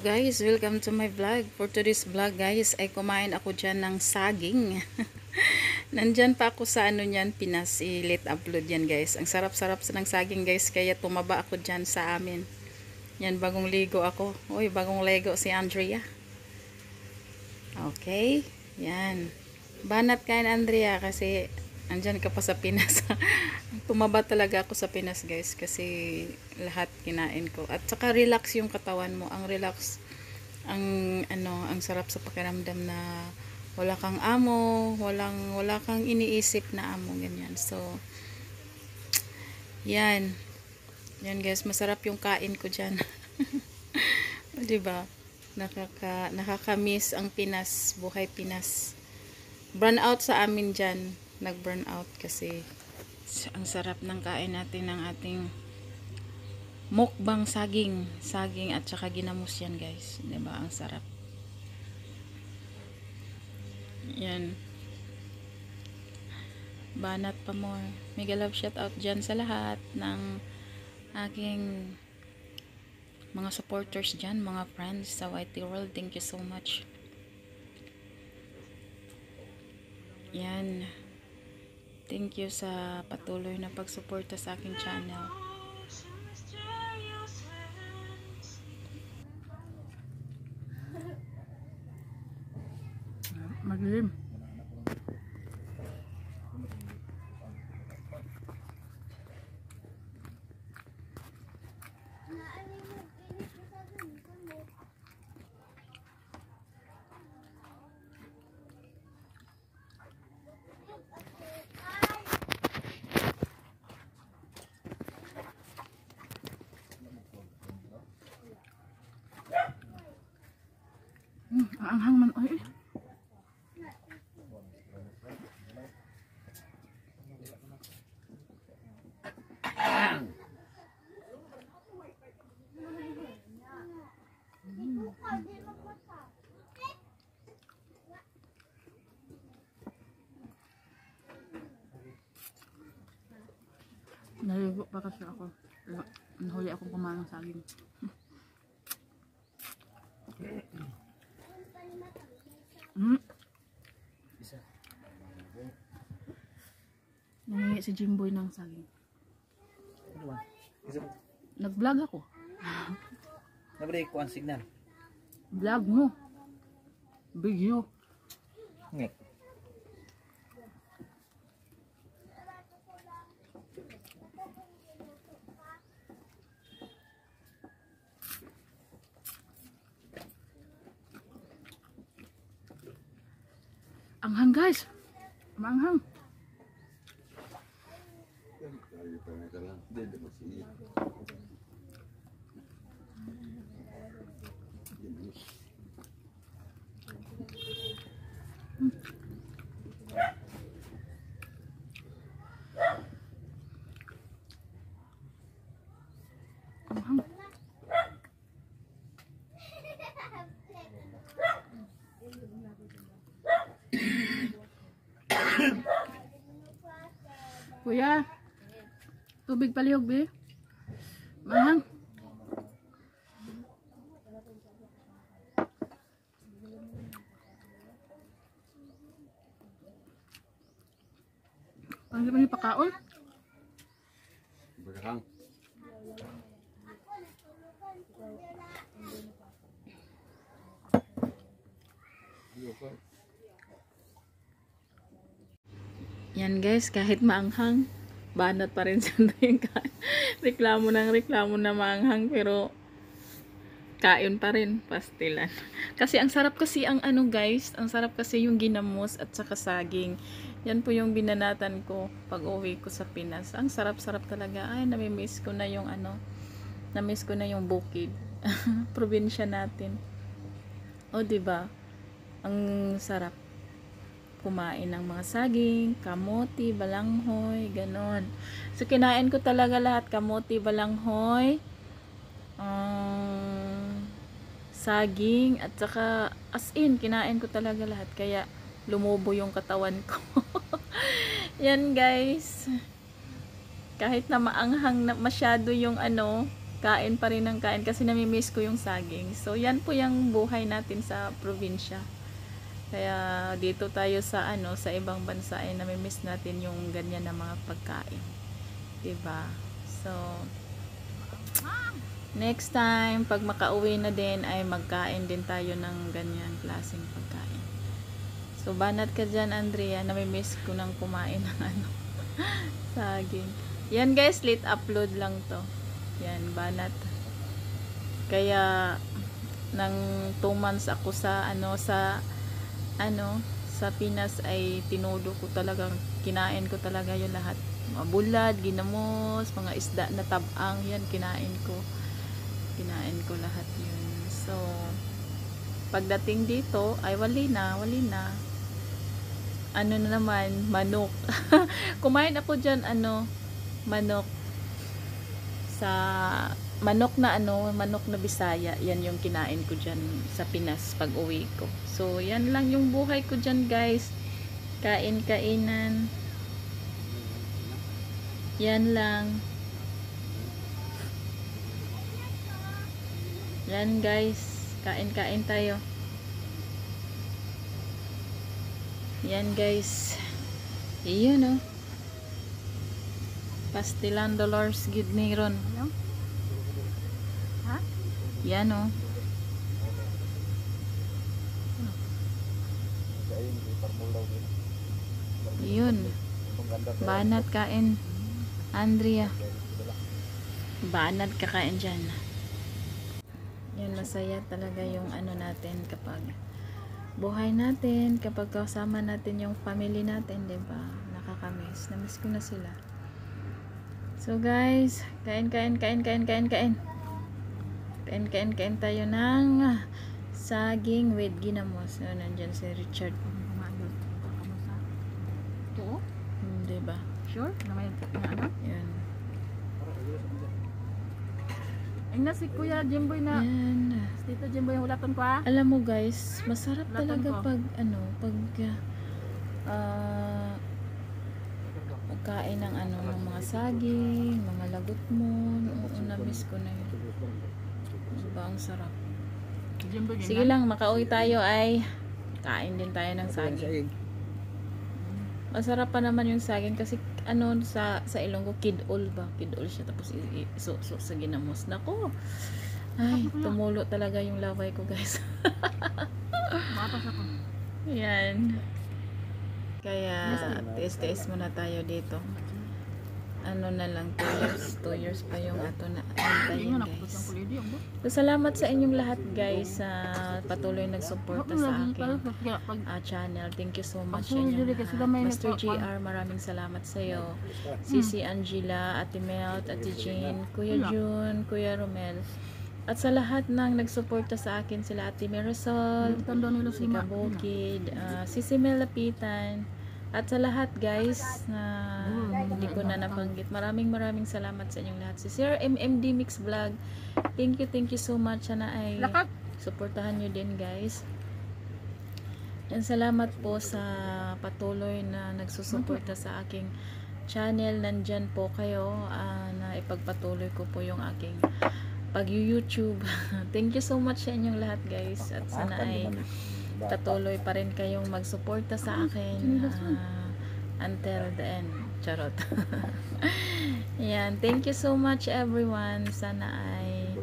guys, welcome to my vlog. For today's vlog guys, ay kumain ako dyan ng saging. Nandyan pa ako sa ano nyan, Pinas. I-late upload yan guys. Ang sarap-sarap ng saging guys, kaya tumaba ako dyan sa amin. Yan, bagong ligo ako. Uy, bagong ligo si Andrea. Okay, yan. Banat kain Andrea kasi andyan ka pa sa Pinas. Tumaba talaga ako sa Pinas guys kasi lahat kinain ko. At saka relax yung katawan mo. Ang relax, ang sarap sa pakiramdam na wala kang amo, wala kang iniisip na amo, ganyan. So, yan. Yan guys, masarap yung kain ko dyan. Diba? Nakakamiss ang Pinas, buhay Pinas. Burn out sa amin dyan. Nag-burn out kasi ang sarap ng kain natin ng ating mukbang saging at saka ginamos yan guys, diba? Ang sarap yan. Banat pa more. Mega love shout out dyan sa lahat ng aking mga supporters dyan, mga friends sa YT World. Thank you so much. Yan, thank you sa patuloy na pagsuporta sa aking channel. Maglim. Ang anghang man ay. Naligo pa kasi ako. Nahuli akong kumain ng saging. Nangingi si Jimboy ng saging. Nag-vlog ako. Nabalik ko ang signal. Vlog mo. Video. Ngek. Anghang guys. Manghang. Anghang. Kuya, tubig palihog be. Manghang. Ano ba ni pakaon? Berhang. Yan guys, kahit maanghang, banat pa rin sa yung reklamo na maanghang, pero kain pa rin, pastilan. Kasi ang sarap kasi ang ano guys, ang sarap kasi yung ginamos at saka saging. Yan po yung binanatan ko pag uwi ko sa Pinas. Ang sarap-sarap talaga. Ay, nami-miss ko na yung ano, na-miss ko na yung bukid. Probinsya natin. O, diba? Ang sarap kumain ng mga saging, kamote, balanghoy, ganon. So, kinain ko talaga lahat. Kamote, balanghoy, saging, at saka as in, kinain ko talaga lahat. Kaya, lumubo yung katawan ko. Yan guys. Kahit na maanghang na masyado yung ano, kain pa rin ng kain kasi namimiss ko yung saging. So yan po yung buhay natin sa probinsya. Kaya dito tayo sa sa ibang bansa ay namimiss natin yung ganyan na mga pagkain. 'Di ba? So next time pag makauwi na din ay magkain din tayo ng ganyan klaseng pagkain. So banat ka diyan, Andrea, namimiss ko nang kumain ng saging. Yan guys, late upload lang to. Yan, banat. Kaya nang 2 months ako sa sa Pinas ay tinudo ko talagang, kinain ko talaga yung lahat. Mga bulad, ginamos, mga isda na tabang, yan kinain ko. Kinain ko lahat yun. So pagdating dito ay wali na. Ano na naman, manok. Kumain ako dyan, manok sa manok na Bisaya. Yan yung kinain ko dyan sa Pinas pag uwi ko. So yan lang yung buhay ko dyan guys, kainan, yan lang. Yan guys, kain tayo. Yan guys, iyon pastilan dollars gid ni ron. Ha? Yan Yun. Banat kain, Andrea. Banat kakain dyan. Yan, masaya talaga yung natin kapag buhay natin, kapag kasama natin yung family natin, 'di ba? Nakakamiss. Namiss ko na sila. So guys, kain tayo ng saging with ginamos. So, nandyan si Richard. Oo? Diba? Sure? Na may Yan. Ay na si Kuya Jimboy na. Yan. Tito Jimboy yung ulaton ko Alam mo guys, masarap Laton talaga ko. pagkain ng ng mga saging, mga lagot mo. Na-miss ko na yun. Diba, ang sarap. Jimboy din Sige lang, makauwi tayo ay kain din tayo ng saging. Masarap pa naman yung saging kasi sa Ilonggo kidol ba? Kidol siya tapos so sa ginamos. Nako. Ay, tumulo talaga yung laway ko, guys. Matas ako. Yan. Kaya tiis-tiis muna tayo dito. Na lang 2 years pa yung ato na antayin, guys. So, salamat sa inyong lahat, guys, sa patuloy nagsuporta sa aking channel. Thank you so much sa inyong lahat. Master JR, maraming salamat sa iyo. Sisi Angela, Ate Mel, Ate Jean, Kuya Jun, Kuya Romel. At sa lahat ng nagsuporta sa akin, sila Ate Mirasol, si Kabukid, Sisi Melapitan, at sa lahat guys na hindi ko na nabanggit, maraming salamat sa inyong lahat. Si Sir MMD Mix Vlog, thank you so much. Sana ay suportahan nyo din guys. And salamat po sa patuloy na nagsusuporta sa aking channel. Nandyan po kayo na ipagpatuloy ko po yung aking pag-YouTube. Thank you so much sa inyong lahat guys. At sana ay patuloy pa rin kayong magsuporta sa akin until the end. Charot. Yan. Thank you so much everyone. Sana ay